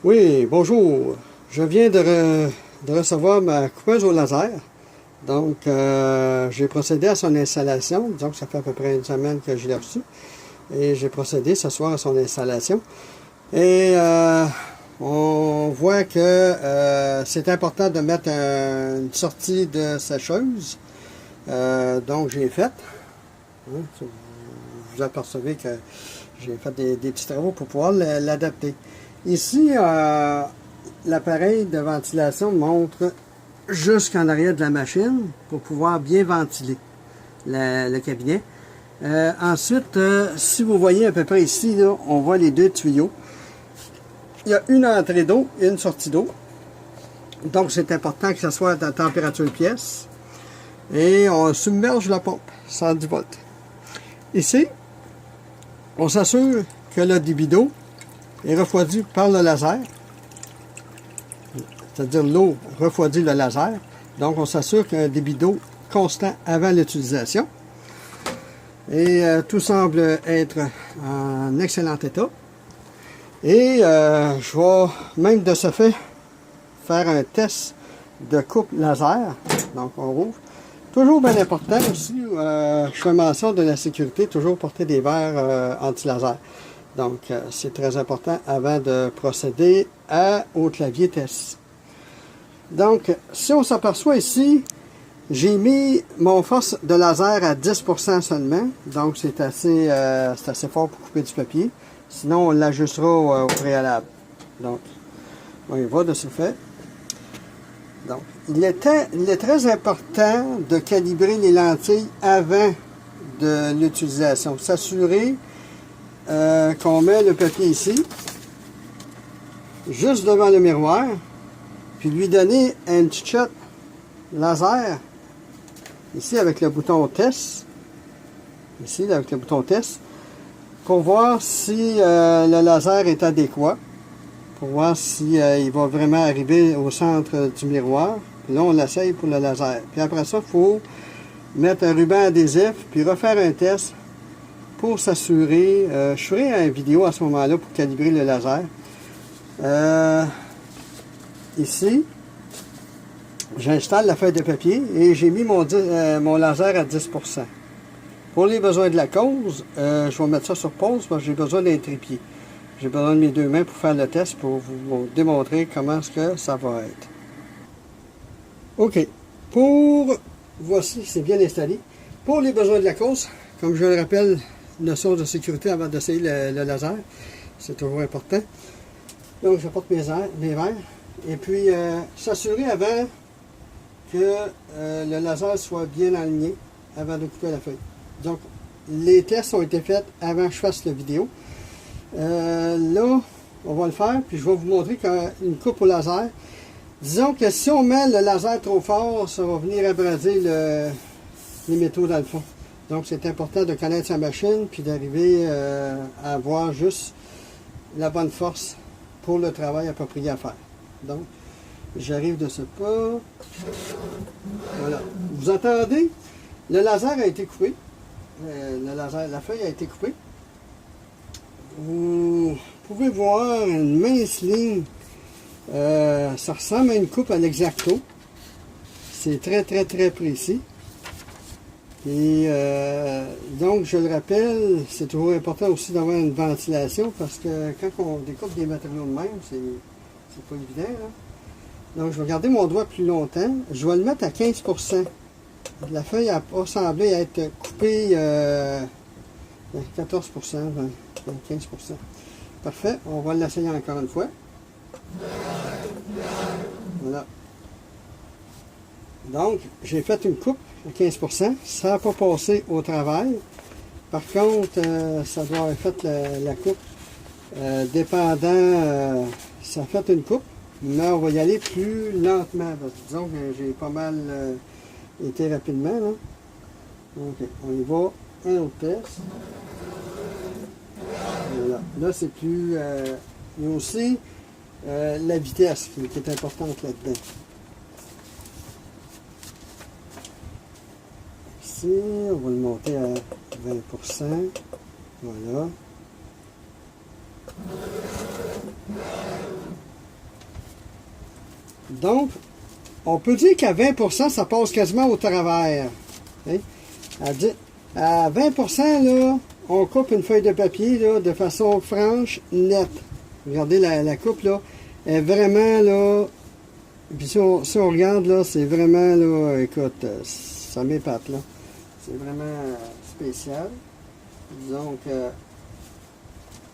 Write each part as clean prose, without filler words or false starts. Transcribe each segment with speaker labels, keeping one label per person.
Speaker 1: Oui, bonjour. Je viens de recevoir ma coupeuse au laser. Donc, j'ai procédé à son installation. Disons que ça fait à peu près une semaine que je l'ai reçu. Et j'ai procédé ce soir à son installation. Et on voit que c'est important de mettre une sortie de sécheuse. Donc, j'ai fait. Hein, vous apercevez que j'ai fait des petits travaux pour pouvoir l'adapter. Ici, l'appareil de ventilation montre jusqu'en arrière de la machine pour pouvoir bien ventiler le cabinet. Ensuite, si vous voyez à peu près ici, là, on voit les deux tuyaux. Il y a une entrée d'eau et une sortie d'eau. Donc, c'est important que ce soit à température pièce. Et on submerge la pompe, 110 volts. Ici, on s'assure que le débit d'eau est refroidi par le laser. C'est-à-dire l'eau refroidit le laser. Donc, on s'assure qu'il y a un débit d'eau constant avant l'utilisation. Et tout semble être en excellent état. Et je vais même de ce fait faire un test de coupe laser. Donc, on rouvre. Toujours bien important aussi, je fais mention de la sécurité, toujours porter des verres anti-laser. Donc, c'est très important avant de procéder au clavier test. Donc, si on s'aperçoit ici, j'ai mis mon force de laser à 10% seulement. Donc, c'est assez fort pour couper du papier. Sinon, on l'ajustera au préalable. Donc, on y va de ce fait. Donc, il est très important de calibrer les lentilles avant de l'utilisation. S'assurer qu'on met le papier ici, juste devant le miroir, puis lui donner un petit shot laser, ici avec le bouton test, pour voir si le laser est adéquat, pour voir si il va vraiment arriver au centre du miroir. Puis là, on l'essaye pour le laser. Puis après ça, il faut mettre un ruban adhésif, puis refaire un test pour s'assurer. Je ferai une vidéo à ce moment-là pour calibrer le laser. Ici, j'installe la feuille de papier et j'ai mis mon laser à 10%. Pour les besoins de la cause, je vais mettre ça sur pause parce que j'ai besoin d'un trépied. J'ai besoin de mes deux mains pour faire le test pour vous démontrer comment est-ce que ça va être. OK. Voici, c'est bien installé. Pour les besoins de la cause, comme je le rappelle, notion de sécurité avant d'essayer le laser. C'est toujours important. Donc, j'apporte mes verres. Et puis, s'assurer avant que le laser soit bien aligné avant de couper la feuille. Donc, les tests ont été faits avant que je fasse la vidéo. Là, on va le faire, puis je vais vous montrer une coupe au laser. Disons que si on met le laser trop fort, ça va venir abraser les métaux dans le fond. Donc, c'est important de connaître sa machine, puis d'arriver à avoir juste la bonne force pour le travail approprié à faire. Donc, j'arrive de ce pas. Voilà. Vous entendez? Le laser a été coupé. La feuille a été coupée. Vous pouvez voir une mince ligne. Ça ressemble à une coupe à l'exacto. C'est très précis. Et donc, je le rappelle, c'est toujours important aussi d'avoir une ventilation parce que quand on découpe des matériaux de même, c'est pas évident. Là. Donc, je vais garder mon doigt plus longtemps. Je vais le mettre à 15%. La feuille n'a pas semblé être coupée 14%, 15%. Parfait, on va l'essayer encore une fois. Voilà. Donc, j'ai fait une coupe à 15%. Ça n'a pas passé au travail. Par contre, ça doit avoir fait la coupe. Dépendant, ça a fait une coupe, mais on va y aller plus lentement. Parce que disons que j'ai pas mal été rapidement. Là. Ok, on y va. Un autre test. Voilà. Là, c'est plus... il y a aussi la vitesse qui est importante là-dedans. Ici, on va le monter à 20%. Voilà. Donc, on peut dire qu'à 20%, ça passe quasiment au travers. Okay? À 20%, là, on coupe une feuille de papier là, de façon franche, nette. Regardez la coupe, là, est vraiment, là, puis si on regarde, là, c'est vraiment, là, écoute, ça m'épate, là. C'est vraiment spécial. Donc,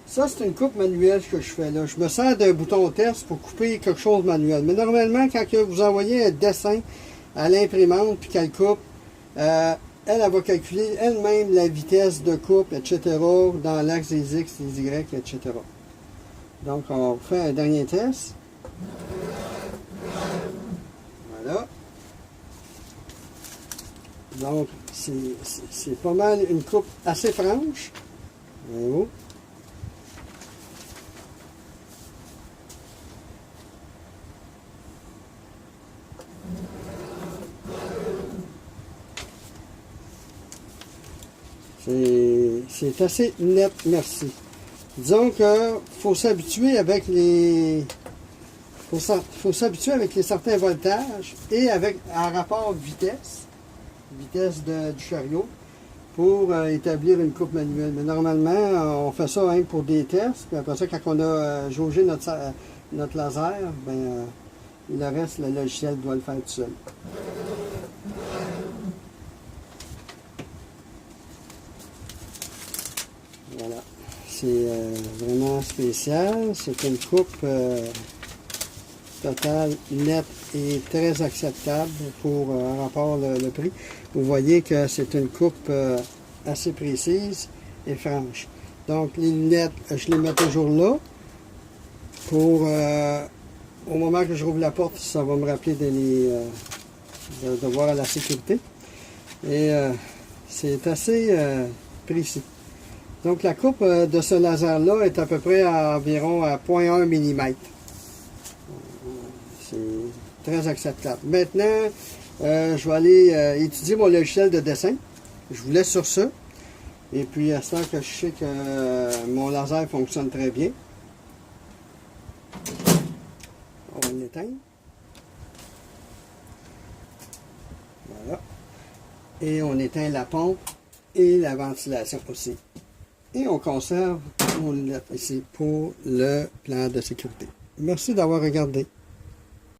Speaker 1: ça, c'est une coupe manuelle que je fais, là. Je me sers d'un bouton test pour couper quelque chose manuel. Mais normalement, quand vous envoyez un dessin à l'imprimante, puis qu'elle coupe, elle va calculer elle-même la vitesse de coupe, etc., dans l'axe des X, des Y, etc. Donc, on fait un dernier test. Voilà. Donc, c'est pas mal une coupe assez franche. Voyez-vous? C'est assez net, merci. Disons que faut s'habituer avec les... faut s'habituer avec les certains voltages et avec un rapport vitesse du chariot pour établir une coupe manuelle. Mais normalement, on fait ça hein, pour des tests. Puis après ça, quand on a jaugé notre laser, ben, le reste, le logiciel doit le faire tout seul. Voilà. C'est vraiment spécial. C'est une coupe totale, nette et très acceptable pour un rapport le prix. Vous voyez que c'est une coupe assez précise et franche. Donc les lunettes, je les mets toujours là pour au moment que je rouvre la porte, ça va me rappeler de voir à la sécurité. Et c'est assez précis. Donc la coupe de ce laser-là est à peu près à environ à 0,1 mm. C'est très acceptable. Maintenant, je vais aller étudier mon logiciel de dessin. Je vous laisse sur ça. Et puis, à ce temps que je sais que mon laser fonctionne très bien. On va l'éteindre. Voilà. Et on éteint la pompe et la ventilation aussi. Et on conserve nos lunettes ici pour le plan de sécurité. Merci d'avoir regardé.